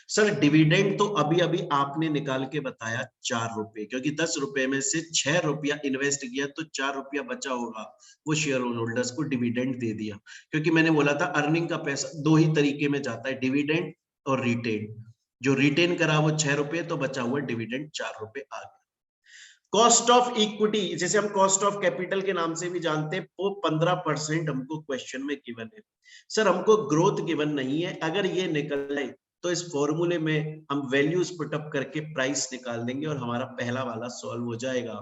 सर डिविडेंड तो अभी अभी आपने निकाल के बताया 4 रुपए, क्योंकि 10 रुपए में से 6 रुपया इन्वेस्ट किया तो 4 रुपया बचा होगा, वो शेयर होल्डर्स को डिविडेंड दे दिया। क्योंकि मैंने बोला था अर्निंग का पैसा दो ही तरीके में जाता है, डिविडेंड और रिटेन। जो रिटेन करा वो 6 रुपए, तो बचा हुआ डिविडेंड 4 रुपए आ गया। कॉस्ट ऑफ इक्विटी, जैसे हम कॉस्ट ऑफ कैपिटल के नाम से भी जानते हैं, वो 15% हमको क्वेश्चन में गिवन है। सर हमको ग्रोथ गिवन नहीं है, अगर ये निकल जाए तो इस फॉर्मूले में हम वैल्यूज पुटअप करके प्राइस निकाल देंगे और हमारा पहला वाला सॉल्व हो जाएगा।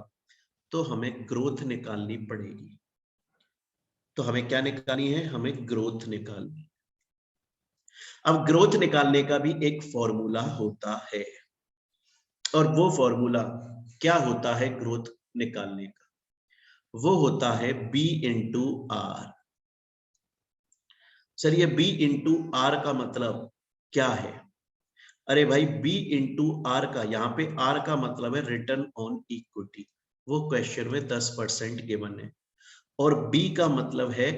तो हमें ग्रोथ निकालनी पड़ेगी। तो हमें क्या निकालनी है? हमें ग्रोथ निकालनी। अब ग्रोथ निकालने का भी एक फॉर्मूला होता है, और वो फॉर्मूला क्या होता है ग्रोथ निकालने का? वो होता है B इंटू आर। सर ये B इंटू आर का मतलब क्या है? अरे भाई, B इंटू आर का, यहाँ पे R का मतलब है रिटर्न ऑन इक्विटी, वो क्वेश्चन में 10% गिवन है, और B का मतलब है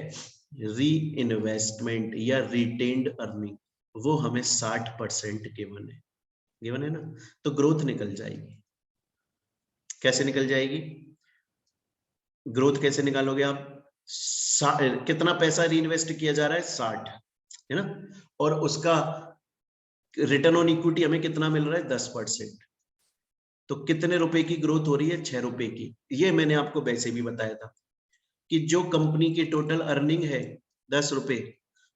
री इन्वेस्टमेंट या रिटेन्ड अर्निंग, वो हमें 60% गिवन है ना। तो ग्रोथ निकल जाएगी। कैसे निकल जाएगी? ग्रोथ कैसे निकालोगे आप? कितना पैसा री इन्वेस्ट किया जा रहा है? 60, है ना। और उसका रिटर्न ऑन इक्विटी हमें कितना मिल रहा है? 10%। तो कितने रुपए की ग्रोथ हो रही है? 6 रुपए की। ये मैंने आपको वैसे भी बताया था कि जो कंपनी की टोटल अर्निंग है 10 रुपए,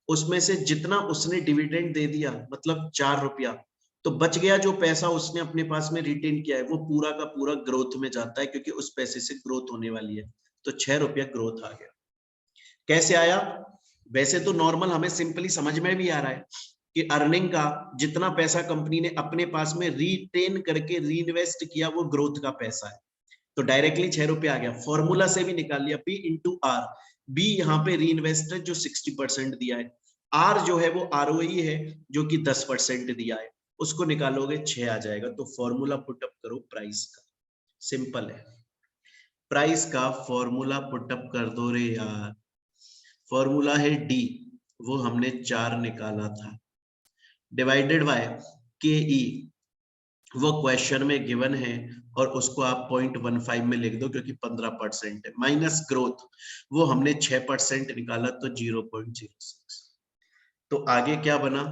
उसमें से जितना उसने डिविडेंड दे दिया मतलब 4 रुपया, तो बच गया जो पैसा उसने अपने पास में रिटेन किया है वो पूरा का पूरा ग्रोथ में जाता है, क्योंकि उस पैसे से ग्रोथ होने वाली है। तो 6 रुपया ग्रोथ आ गया। कैसे आया? वैसे तो नॉर्मल हमें सिंपली समझ में भी आ रहा है कि अर्निंग का जितना पैसा कंपनी ने अपने पास में रिटेन करके री इन्वेस्ट किया वो ग्रोथ का पैसा है। तो डायरेक्टली 6 रुपया आ गया। फॉर्मूला से भी निकाल लिया, बी इंटू आर। बी यहाँ पे री इन्वेस्टेड जो 60% दिया है, आर जो है वो आरओई है जो कि 10% दिया है, उसको निकालोगे 6 आ जाएगा। तो फॉर्मूला पुटअप करो प्राइस का, सिंपल है। प्राइस का फॉर्मूला पुटअप कर दो रे यार। फॉर्मूला है डी, वो हमने 4 निकाला था, डिवाइडेड बाय के ई, वो क्वेश्चन में गिवन है और उसको आप 0.15 में लिख दो क्योंकि 15% है, माइनस ग्रोथ वो हमने 6% निकाला तो 0.06। तो आगे क्या बना?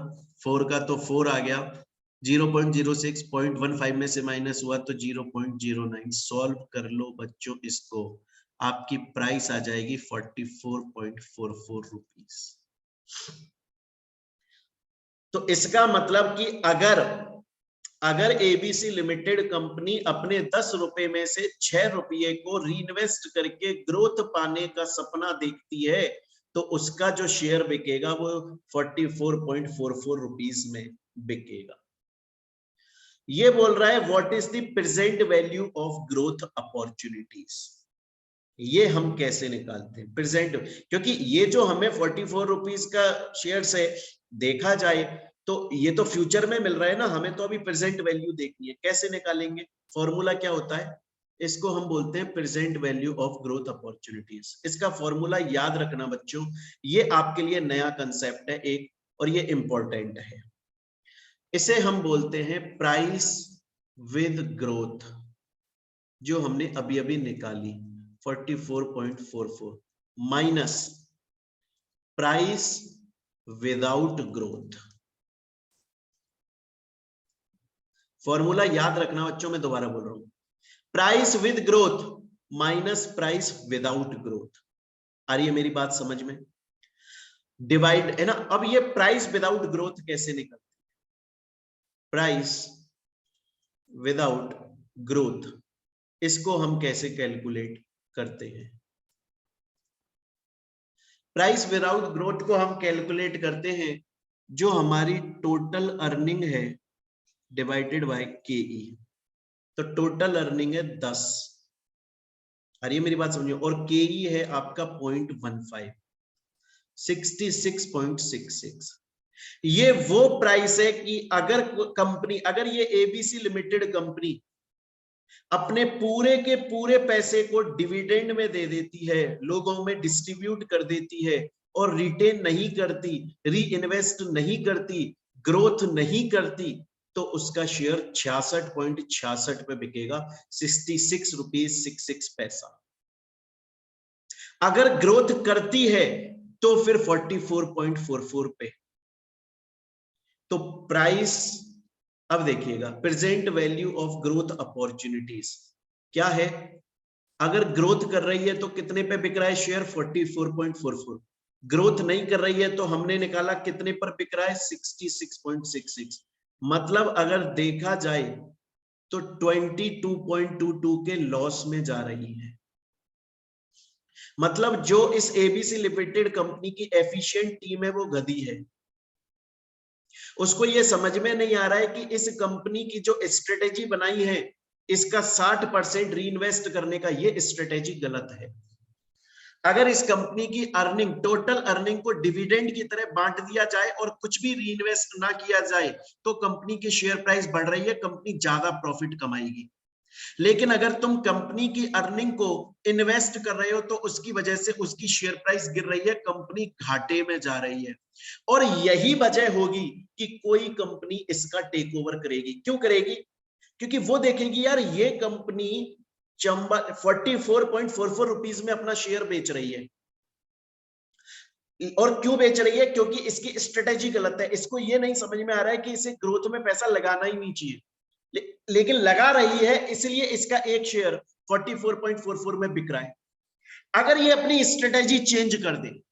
4 का तो 4 आ गया, 0.06 0.15 में से माइनस हुआ तो 0.09। सॉल्व कर लो बच्चों इसको, आपकी प्राइस आ जाएगी 44.44 रुपीस। तो इसका मतलब कि अगर एबीसी लिमिटेड कंपनी अपने 10 रुपए में से 6 रुपये को रीइन्वेस्ट करके ग्रोथ पाने का सपना देखती है तो उसका जो शेयर बिकेगा वो 44.44 रुपीस में बिकेगा। ये बोल रहा है what is the present value of growth opportunities. ये हम कैसे निकालते हैं प्रेजेंट? क्योंकि ये जो हमें 44 रुपीस का शेयर से देखा जाए तो ये तो फ्यूचर में मिल रहा है ना, हमें तो अभी प्रेजेंट वैल्यू देखनी है। कैसे निकालेंगे? फॉर्मूला क्या होता है? इसको हम बोलते हैं present value of growth opportunities. इसका फॉर्मूला याद रखना बच्चों, ये आपके लिए नया कंसेप्ट है एक, और ये इंपॉर्टेंट है। इसे हम बोलते हैं प्राइस विद ग्रोथ, जो हमने अभी अभी निकाली 44.44 minus price without growth. Formula याद रखना बच्चों, मैं दोबारा बोल रहा हूं, price with growth minus price without growth. आ रही है मेरी बात समझ में? डिवाइड है ना। अब ये प्राइस विदाउट ग्रोथ कैसे निकलती है? प्राइस विदाउट ग्रोथ, इसको हम कैसे कैलकुलेट करते हैं? प्राइस विदाउट ग्रोथ को हम कैलकुलेट करते हैं जो हमारी टोटल अर्निंग है डिवाइडेड बाय के ई। तो टोटल अर्निंग है 10, अरे मेरी बात समझिए, और के ई है आपका 0.15, 66.66। ये वो प्राइस है कि अगर कंपनी, अगर ये एबीसी लिमिटेड कंपनी अपने पूरे के पूरे पैसे को डिविडेंड में दे देती है, लोगों में डिस्ट्रीब्यूट कर देती है और रिटेन नहीं करती, री इन्वेस्ट नहीं करती, ग्रोथ नहीं करती, तो उसका शेयर 66.66 पे बिकेगा, 66 रुपीज 66 पैसा। अगर ग्रोथ करती है तो फिर 44.44 पे। तो प्राइस, अब देखिएगा present value of growth opportunities क्या है? अगर ग्रोथ कर रही है तो कितने पे बिक रहा है शेयर? 44.44। ग्रोथ नहीं कर रही है तो हमने निकाला कितने पर बिक रहा है? 66.66। मतलब अगर देखा जाए तो 22.22 के लॉस में जा रही है। मतलब जो इस एबीसी लिमिटेड कंपनी की एफिशिएंट टीम है वो गधी है। उसको ये समझ में नहीं आ रहा है कि इस कंपनी की जो स्ट्रेटेजी बनाई है, इसका 60% री इन्वेस्ट करने का ये स्ट्रेटेजी गलत है। अगर इस कंपनी की अर्निंग, टोटल अर्निंग को डिविडेंड की तरह बांट दिया जाए और कुछ भी री इन्वेस्ट ना किया जाए तो कंपनी की शेयर प्राइस बढ़ रही है, कंपनी ज्यादा प्रॉफिट कमाएगी। लेकिन अगर तुम कंपनी की अर्निंग को इन्वेस्ट कर रहे हो तो उसकी वजह से उसकी शेयर प्राइस गिर रही है, कंपनी घाटे में जा रही है। और यही वजह होगी कि कोई कंपनी इसका टेक ओवर करेगी। क्यों करेगी? क्योंकि वो देखेगी यार ये कंपनी 44.44 रुपीज में अपना शेयर बेच रही है, और क्यों बेच रही है? क्योंकि इसकी स्ट्रेटेजी गलत है। इसको ये नहीं समझ में आ रहा है कि इसे ग्रोथ में पैसा लगाना ही नहीं चाहिए, लेकिन लगा रही है, इसलिए इसका एक शेयर 44.44 में बिक रहा है। अगर ये अपनी स्ट्रेटेजी चेंज कर दे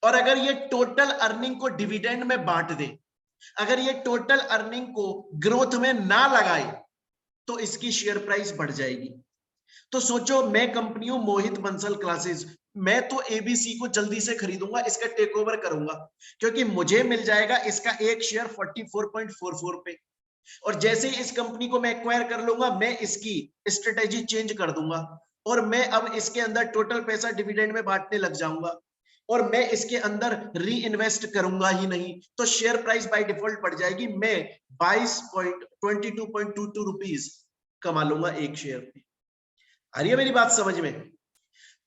और अगर ये टोटल अर्निंग को डिविडेंड में बांट दे, अगर ये टोटल अर्निंग को ग्रोथ में ना लगाए, तो इसकी शेयर प्राइस बढ़ जाएगी। तो सोचो, मैं कंपनी हूं मोहित बंसल क्लासेस, मैं तो एबीसी को जल्दी से खरीदूंगा, इसका टेक ओवर करूंगा, क्योंकि मुझे मिल जाएगा इसका एक शेयर 44.44 पे। और जैसे ही इस कंपनी को मैं एक्वायर कर लूंगा, मैं इसकी स्ट्रेटेजी चेंज कर दूंगा और मैं अब इसके अंदर टोटल पैसा डिविडेंड में बांटने लग जाऊंगा और मैं इसके अंदर री इन्वेस्ट करूंगा ही नहीं, तो शेयर प्राइस बाय डिफॉल्ट बढ़ जाएगी। मैं 22.22 रुपीस कमा लूंगा एक शेयर पे। आ रही है मेरी बात समझ में?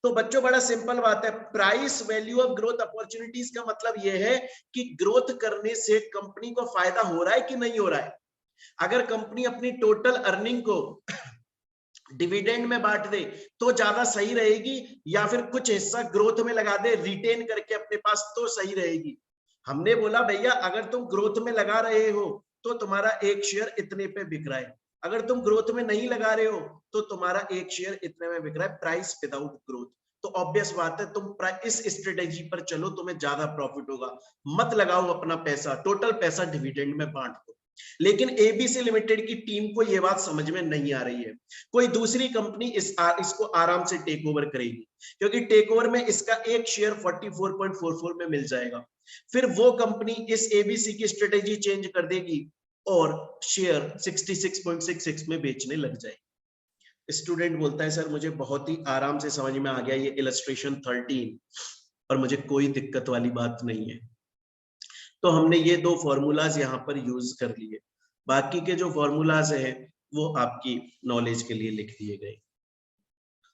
तो बच्चों बड़ा सिंपल बात है, price value of growth opportunities का मतलब यह है कि ग्रोथ करने से कंपनी को फायदा हो रहा है कि नहीं हो रहा है। अगर कंपनी अपनी टोटल अर्निंग को डिविडेंड में बांट दे तो ज्यादा सही रहेगी, या फिर कुछ हिस्सा ग्रोथ में लगा दे रिटेन करके अपने पास, तो सही रहेगी। हमने बोला भैया अगर तुम ग्रोथ में लगा रहे हो तो तुम्हारा एक शेयर इतने पे बिक रहा है, अगर तुम ग्रोथ में नहीं लगा रहे हो तो तुम्हारा एक शेयर इतने में बिक रहा है, प्राइस विदाउट ग्रोथ। तो ऑब्वियस बात है, तुम इस स्ट्रेटेजी पर चलो, तुम्हें ज्यादा प्रॉफिट होगा। मत लगाओ अपना पैसा, टोटल पैसा डिविडेंड में बांट दो। लेकिन एबीसी लिमिटेड की टीम को यह बात समझ में नहीं आ रही है। कोई दूसरी कंपनी इसको आराम से टेक ओवर करेगी, क्योंकि टेक ओवर में इसका एक शेयर 44.44 में मिल जाएगा। फिर वो कंपनी इस एबीसी की स्ट्रेटेजी चेंज कर देगी और शेयर 66.66 में बेचने लग जाएगी। स्टूडेंट बोलता है सर मुझे बहुत ही आराम से समझ में आ गया ये इलस्ट्रेशन 13 और मुझे कोई दिक्कत वाली बात नहीं है। तो हमने ये दो फॉर्मूलाज यहाँ पर यूज कर लिए, बाकी के जो फॉर्मूलाज हैं वो आपकी नॉलेज के लिए लिख दिए गए।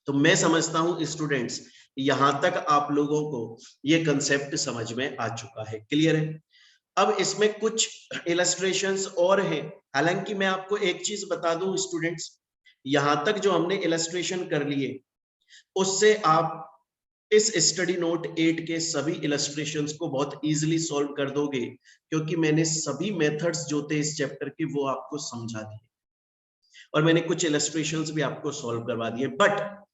तो मैं समझता हूं स्टूडेंट्स यहां तक आप लोगों को ये कंसेप्ट समझ में आ चुका है, क्लियर है। अब इसमें कुछ इलस्ट्रेशंस और हैं, हालांकि मैं आपको एक चीज बता दूं स्टूडेंट्स, यहां तक जो हमने इलस्ट्रेशन कर लिए उससे आप इस स्टडी नोट 8 के सभी इलस्ट्रेशंस को बहुत इजीली सॉल्व कर दोगे, क्योंकि मैंने सभी मेथड्स जो थे इस चैप्टर के वो आपको समझा दिए और मैंने कुछ इलस्ट्रेशंस भी आपको सॉल्व करवा दिए। बट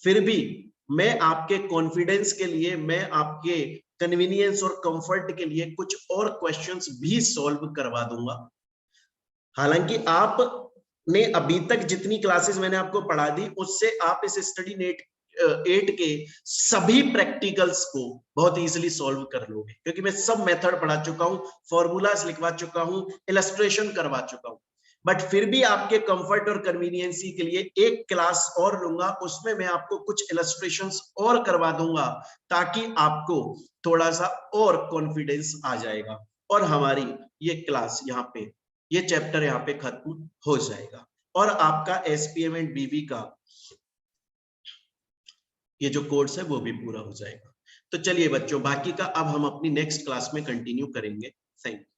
फिर भी मैं आपके कॉन्फिडेंस के लिए, मैं आपके कन्वीनियंस और कंफर्ट के लिए कुछ और क्वेश्चंस भी सॉल्व करवा दूंगा। हालांकि आपने अभी तक जितनी क्लासेस मैंने आपको पढ़ा दी उससे आप इस स्टडी नेट 8 के सभी प्रैक्टिकल्स को बहुत इजीली सॉल्व कर लोगे, क्योंकि मैं सब मेथड पढ़ा चुका हूं, फॉर्मूलाज लिखवा चुका हूं, इलस्ट्रेशन करवा चुका हूं। बट फिर भी आपके कंफर्ट और कन्वीनियंसी के लिए एक क्लास और लूंगा, उसमें मैं आपको कुछ इलस्ट्रेशंस और करवा दूंगा ताकि आपको थोड़ा सा और कॉन्फिडेंस आ जाएगा और हमारी ये क्लास यहाँ पे, ये चैप्टर यहाँ पे खत्म हो जाएगा और आपका एसपीएम एंड बीबी का ये जो कोर्स है वो भी पूरा हो जाएगा। तो चलिए बच्चों, बाकी का अब हम अपनी नेक्स्ट क्लास में कंटिन्यू करेंगे। Thank you.